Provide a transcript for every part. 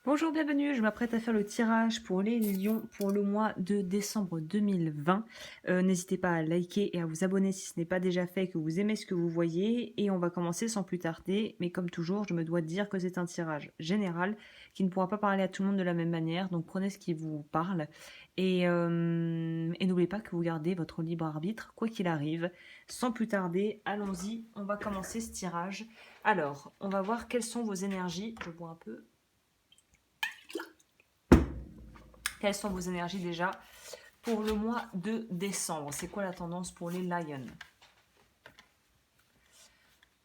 Bonjour, bienvenue, je m'apprête à faire le tirage pour les lions pour le mois de décembre 2020. N'hésitez pas à liker et à vous abonner si ce n'est pas déjà fait et que vous aimez ce que vous voyez. Et on va commencer sans plus tarder. Mais comme toujours, je me dois de dire que c'est un tirage général qui ne pourra pas parler à tout le monde de la même manière. Donc prenez ce qui vous parle. Et n'oubliez pas que vous gardez votre libre arbitre, quoi qu'il arrive. Sans plus tarder, allons-y, on va commencer ce tirage. Alors, on va voir quelles sont vos énergies. Je bois un peu. Quelles sont vos énergies déjà pour le mois de décembre? C'est quoi la tendance pour les Lions?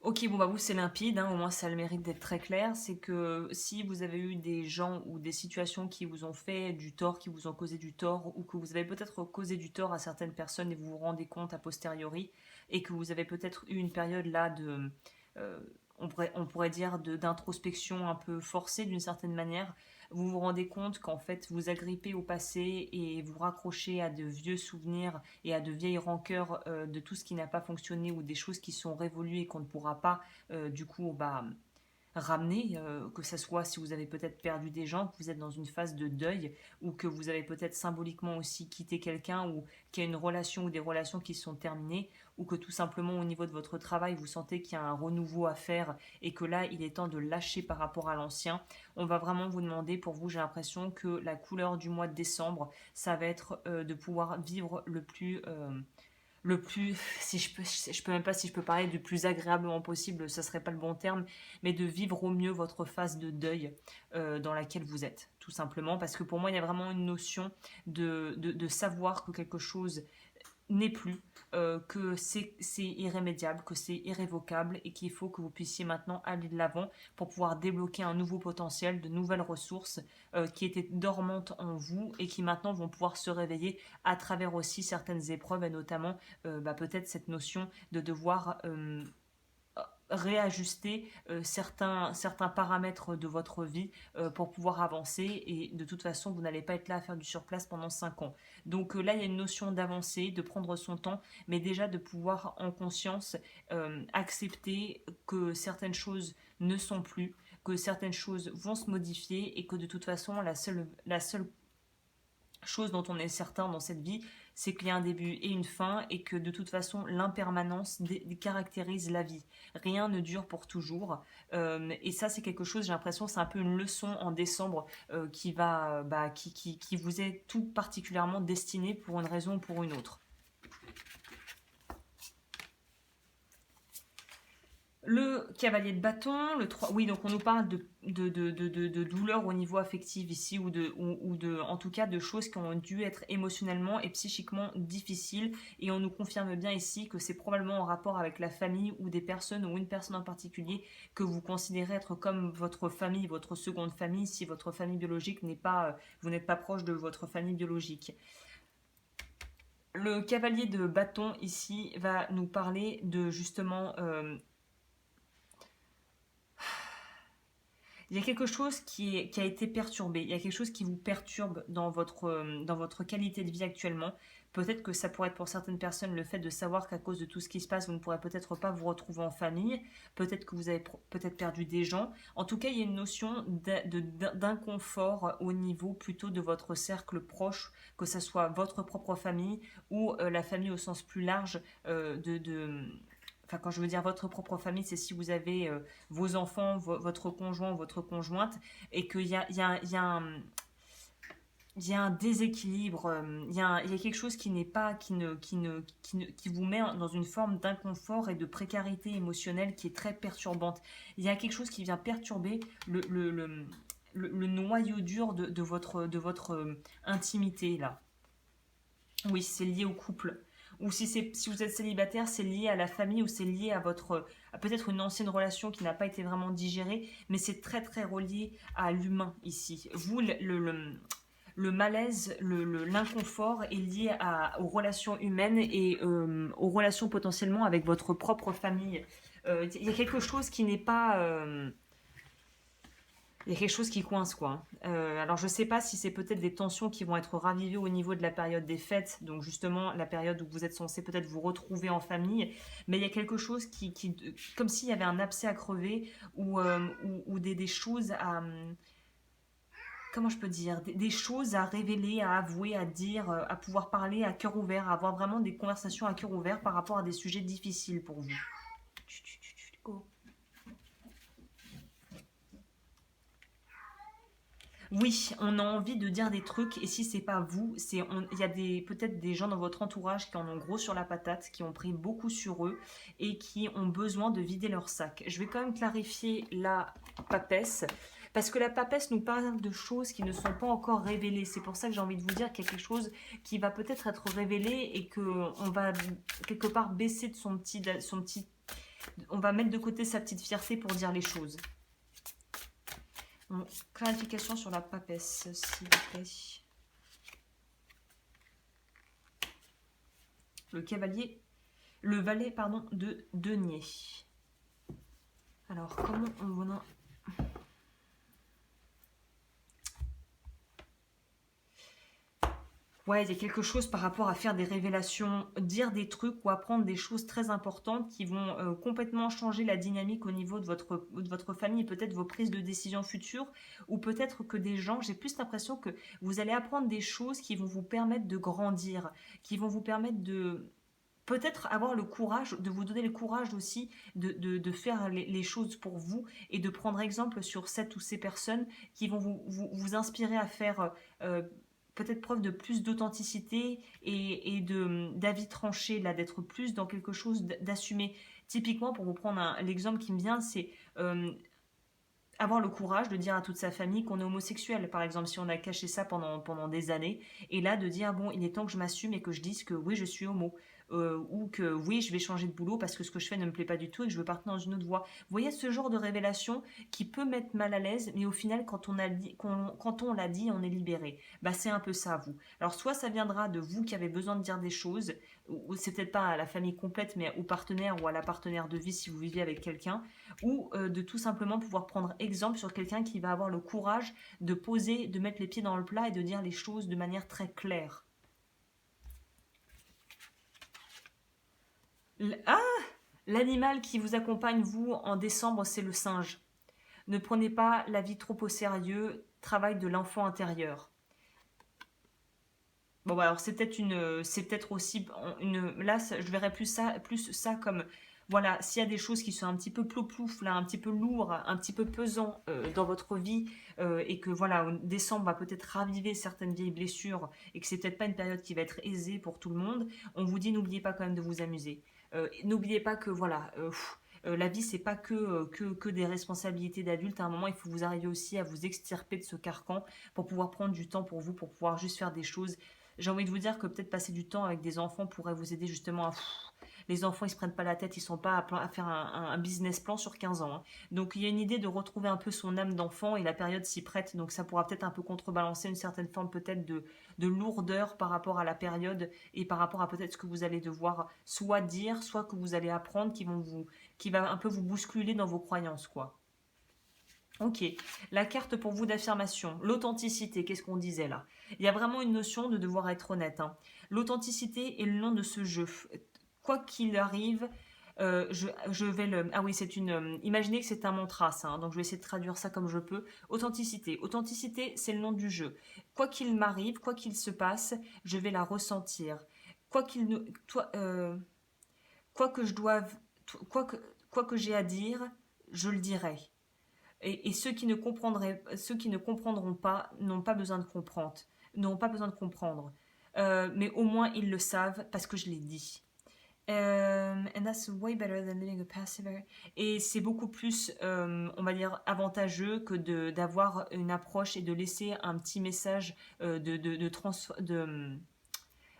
Ok, bon bah vous c'est limpide, hein, au moins ça a le mérite d'être très clair. C'est que si vous avez eu des gens ou des situations qui vous ont fait du tort, qui vous ont causé du tort, ou que vous avez peut-être causé du tort à certaines personnes et vous vous rendez compte a posteriori, et que vous avez peut-être eu une période là de, euh, on pourrait dire d'introspection un peu forcée d'une certaine manière, vous vous rendez compte qu'en fait vous agrippez au passé et vous raccrochez à de vieux souvenirs et à de vieilles rancœurs de tout ce qui n'a pas fonctionné ou des choses qui sont révolues et qu'on ne pourra pas du coup ramener, que ce soit si vous avez peut-être perdu des gens, que vous êtes dans une phase de deuil, ou que vous avez peut-être symboliquement aussi quitté quelqu'un, ou qu'il y a une relation ou des relations qui sont terminées, ou que tout simplement au niveau de votre travail, vous sentez qu'il y a un renouveau à faire et que là, il est temps de lâcher par rapport à l'ancien. On va vraiment vous demander, pour vous, j'ai l'impression que la couleur du mois de décembre, ça va être de pouvoir vivre le plus, si je peux même pas si je peux parler du plus agréablement possible, ça serait pas le bon terme, mais de vivre au mieux votre phase de deuil dans laquelle vous êtes, tout simplement, parce que pour moi il y a vraiment une notion de savoir que quelque chose n'est plus, que c'est irrémédiable, que c'est irrévocable et qu'il faut que vous puissiez maintenant aller de l'avant pour pouvoir débloquer un nouveau potentiel, de nouvelles ressources qui étaient dormantes en vous et qui maintenant vont pouvoir se réveiller à travers aussi certaines épreuves et notamment peut-être cette notion de devoir réajuster certains paramètres de votre vie pour pouvoir avancer et de toute façon vous n'allez pas être là à faire du surplace pendant 5 ans. Donc là il y a une notion d'avancer, de prendre son temps, mais déjà de pouvoir en conscience accepter que certaines choses ne sont plus, que certaines choses vont se modifier et que de toute façon la seule chose dont on est certain dans cette vie, c'est qu'il y a un début et une fin et que de toute façon l'impermanence caractérise la vie. Rien ne dure pour toujours. Et ça c'est quelque chose, j'ai l'impression, c'est un peu une leçon en décembre qui vous est tout particulièrement destinée pour une raison ou pour une autre. Le cavalier de bâton, le 3, oui, donc on nous parle de douleurs au niveau affectif ici, ou en tout cas de choses qui ont dû être émotionnellement et psychiquement difficiles, et on nous confirme bien ici que c'est probablement en rapport avec la famille ou des personnes ou une personne en particulier que vous considérez être comme votre famille, votre seconde famille, si votre famille biologique n'est pas, vous n'êtes pas proche de votre famille biologique. Le cavalier de bâton ici va nous parler de justement il y a quelque chose qui a été perturbé, il y a quelque chose qui vous perturbe dans votre qualité de vie actuellement. Peut-être que ça pourrait être pour certaines personnes le fait de savoir qu'à cause de tout ce qui se passe, vous ne pourrez peut-être pas vous retrouver en famille, peut-être que vous avez peut-être perdu des gens. En tout cas, il y a une notion d'inconfort au niveau plutôt de votre cercle proche, que ce soit votre propre famille ou la famille au sens plus large enfin, quand je veux dire votre propre famille, c'est si vous avez vos enfants, votre conjoint, votre conjointe, et qu'il y a un déséquilibre, il y a quelque chose qui n'est pas, qui vous met dans une forme d'inconfort et de précarité émotionnelle qui est très perturbante. Il y a quelque chose qui vient perturber le noyau dur de votre intimité là. Oui, c'est lié au couple. Ou si vous êtes célibataire, c'est lié à la famille ou c'est lié à peut-être une ancienne relation qui n'a pas été vraiment digérée, mais c'est très très relié à l'humain ici. Vous, le malaise, l'inconfort est lié aux relations humaines et aux relations potentiellement avec votre propre famille. Il y a quelque chose qui n'est pas... il y a quelque chose qui coince, quoi. Alors, je sais pas si c'est peut-être des tensions qui vont être ravivées au niveau de la période des fêtes, donc justement la période où vous êtes censé peut-être vous retrouver en famille, mais il y a quelque chose comme s'il y avait un abcès à crever ou des choses comment je peux dire, des choses à révéler, à avouer, à dire, à pouvoir parler à cœur ouvert, à avoir vraiment des conversations à cœur ouvert par rapport à des sujets difficiles pour vous. Chut, chut, chut, chut, go. Oui, on a envie de dire des trucs et si c'est pas vous, il y a peut-être des gens dans votre entourage qui en ont gros sur la patate, qui ont pris beaucoup sur eux et qui ont besoin de vider leur sac. Je vais quand même clarifier la papesse parce que la papesse nous parle de choses qui ne sont pas encore révélées. C'est pour ça que j'ai envie de vous dire qu'il y a quelque chose qui va peut-être être révélé et que on va quelque part baisser de son petit, on va mettre de côté sa petite fierté pour dire les choses. Clarification sur la papesse, s'il vous plaît. Le valet, pardon, de denier. Alors, comment on va... Ouais, il y a quelque chose par rapport à faire des révélations, dire des trucs ou apprendre des choses très importantes qui vont complètement changer la dynamique au niveau de votre famille et peut-être vos prises de décision futures. Ou peut-être que des gens, j'ai plus l'impression que vous allez apprendre des choses qui vont vous permettre de grandir, qui vont vous permettre de peut-être avoir le courage, de vous donner le courage aussi de faire les choses pour vous et de prendre exemple sur cette ou ces personnes qui vont vous inspirer à faire peut-être preuve de plus d'authenticité et d'avis tranché, là, d'être plus dans quelque chose, d'assumer. Typiquement, pour vous prendre l'exemple qui me vient, c'est avoir le courage de dire à toute sa famille qu'on est homosexuel, par exemple, si on a caché ça pendant des années, et là de dire, bon, il est temps que je m'assume et que je dise que oui, je suis homo. Ou que oui, je vais changer de boulot parce que ce que je fais ne me plaît pas du tout et que je veux partir dans une autre voie. Vous voyez ce genre de révélation qui peut mettre mal à l'aise, mais au final, quand on l'a dit, on est libéré. Bah, c'est un peu ça, vous. Alors, soit ça viendra de vous qui avez besoin de dire des choses, ou c'est peut-être pas à la famille complète, mais au partenaire ou à la partenaire de vie si vous vivez avec quelqu'un, ou de tout simplement pouvoir prendre exemple sur quelqu'un qui va avoir le courage de poser, de mettre les pieds dans le plat et de dire les choses de manière très claire. Ah, l'animal qui vous accompagne, vous, en décembre, c'est le singe. Ne prenez pas la vie trop au sérieux, travail de l'enfant intérieur. Bon, bah alors c'est peut-être aussi là, je verrais plus ça comme, voilà, s'il y a des choses qui sont un petit peu plouplouf, là, un petit peu lourd, un petit peu pesant dans votre vie, et que voilà, décembre va peut-être raviver certaines vieilles blessures, et que c'est peut-être pas une période qui va être aisée pour tout le monde, on vous dit n'oubliez pas quand même de vous amuser. N'oubliez pas que voilà, la vie, c'est pas que des responsabilités d'adultes. À un moment, il faut vous arriver aussi à vous extirper de ce carcan pour pouvoir prendre du temps pour vous, pour pouvoir juste faire des choses. J'ai envie de vous dire que peut-être passer du temps avec des enfants pourrait vous aider justement à... Les enfants, ils se prennent pas la tête, ils sont pas à faire un business plan sur 15 ans. Hein. Donc il y a une idée de retrouver un peu son âme d'enfant et la période s'y prête. Donc ça pourra peut-être un peu contrebalancer une certaine forme peut-être de lourdeur par rapport à la période et par rapport à peut-être ce que vous allez devoir soit dire, soit que vous allez apprendre qui va un peu vous bousculer dans vos croyances, quoi. Ok, la carte pour vous d'affirmation, l'authenticité, qu'est-ce qu'on disait là? Il y a vraiment une notion de devoir être honnête. Hein. L'authenticité est le nom de ce jeu. Quoi qu'il arrive, je vais le... Ah oui, c'est une... imaginez que c'est un mantra, ça. Hein, donc je vais essayer de traduire ça comme je peux. Authenticité. Authenticité, c'est le nom du jeu. Quoi qu'il m'arrive, quoi qu'il se passe, je vais la ressentir. Quoi qu'il ne... quoi que je doive... Quoi que j'ai à dire, je le dirai. Et ceux qui ne comprendront pas n'ont pas besoin de comprendre, n'ont pas besoin de comprendre. Mais au moins ils le savent parce que je l'ai dit. And that's way better than living a passive. Et c'est beaucoup plus, on va dire, avantageux que d'avoir une approche et de laisser un petit message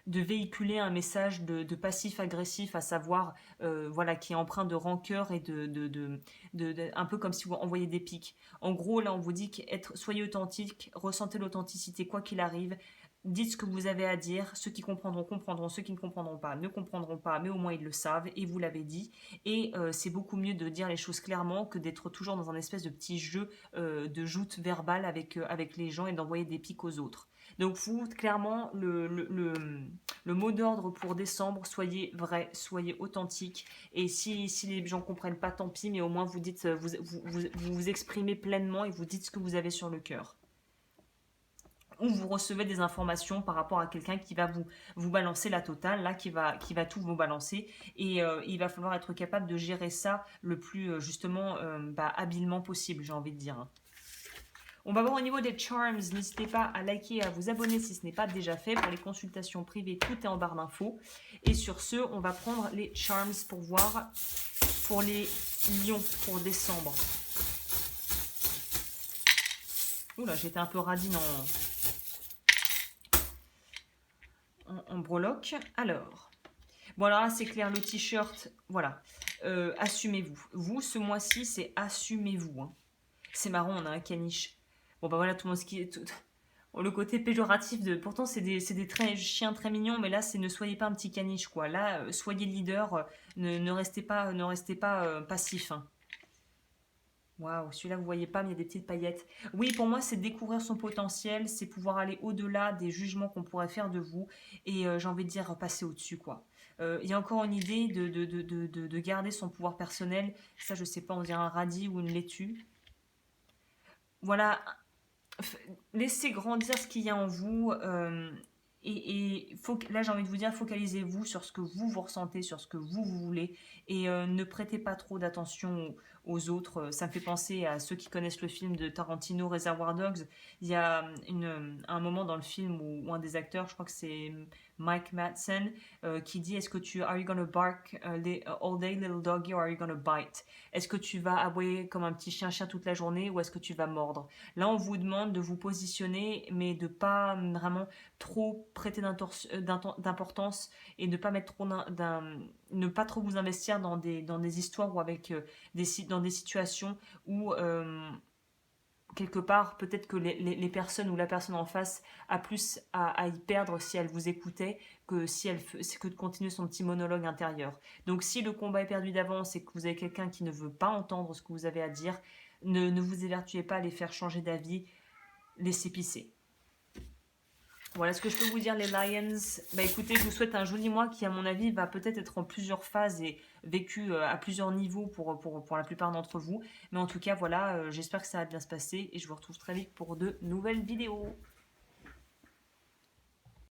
de véhiculer un message de passif-agressif, à savoir, voilà, qui est empreint de rancœur et un peu comme si vous envoyiez des pics. En gros, là, on vous dit soyez authentique, ressentez l'authenticité quoi qu'il arrive, dites ce que vous avez à dire, ceux qui comprendront, comprendront, ceux qui ne comprendront pas, ne comprendront pas, mais au moins ils le savent, et vous l'avez dit, et c'est beaucoup mieux de dire les choses clairement que d'être toujours dans un espèce de petit jeu de joute verbale avec les gens et d'envoyer des pics aux autres. Donc vous, clairement, le mot d'ordre pour décembre, soyez vrai, soyez authentique. Et si les gens ne comprennent pas, tant pis, mais au moins vous dites, vous exprimez pleinement et vous dites ce que vous avez sur le cœur. ou vous recevez des informations par rapport à quelqu'un qui va vous balancer la totale, là, qui va tout vous balancer. Et il va falloir être capable de gérer ça le plus, justement, habilement possible, j'ai envie de dire, hein. On va voir au niveau des charms. N'hésitez pas à liker et à vous abonner si ce n'est pas déjà fait. Pour les consultations privées, tout est en barre d'infos. Et sur ce, on va prendre les charms pour voir pour les lions pour décembre. Oula, j'étais un peu radine en breloque. Alors, bon alors là c'est clair, le t-shirt, voilà. Assumez-vous. Vous, ce mois-ci, c'est assumez-vous, hein. C'est marrant, on a un caniche. Bon bah voilà, tout le monde qui est... Le côté péjoratif de... Pourtant, c'est des chiens très mignons, mais là, c'est ne soyez pas un petit caniche, quoi. Là, soyez leader, ne restez pas, passif, hein. Waouh, celui-là, vous voyez pas, mais il y a des petites paillettes. Oui, pour moi, c'est découvrir son potentiel, c'est pouvoir aller au-delà des jugements qu'on pourrait faire de vous. Et j'ai envie de dire, passer au-dessus, quoi. Il y a encore une idée de garder son pouvoir personnel. Ça, je sais pas, on dirait un radis ou une laitue. Voilà, laissez grandir ce qu'il y a en vous. Là, j'ai envie de vous dire, focalisez-vous sur ce que vous ressentez, sur ce que vous voulez, et ne prêtez pas trop d'attention aux autres. Ça me fait penser à ceux qui connaissent le film de Tarantino, Reservoir Dogs. Il y a un moment dans le film où un des acteurs, je crois que c'est Mike Madsen, qui dit, are you gonna bark all day, little doggy, or are you gonna bite? Est-ce que tu vas aboyer comme un petit chien toute la journée, ou est-ce que tu vas mordre? Là, on vous demande de vous positionner, mais de pas vraiment trop prêter d'importance, et de pas mettre trop ne pas trop vous investir dans des histoires ou avec dans des situations où quelque part peut-être que les personnes ou la personne en face a plus à y perdre si elle vous écoutait que que de continuer son petit monologue intérieur. Donc si le combat est perdu d'avance et que vous avez quelqu'un qui ne veut pas entendre ce que vous avez à dire, ne vous évertuez pas à les faire changer d'avis, laissez pisser. Voilà ce que je peux vous dire, les Lions. Bah écoutez, je vous souhaite un joli mois qui, à mon avis, va peut-être être en plusieurs phases et vécu à plusieurs niveaux pour la plupart d'entre vous. Mais en tout cas, voilà, j'espère que ça va bien se passer et je vous retrouve très vite pour de nouvelles vidéos.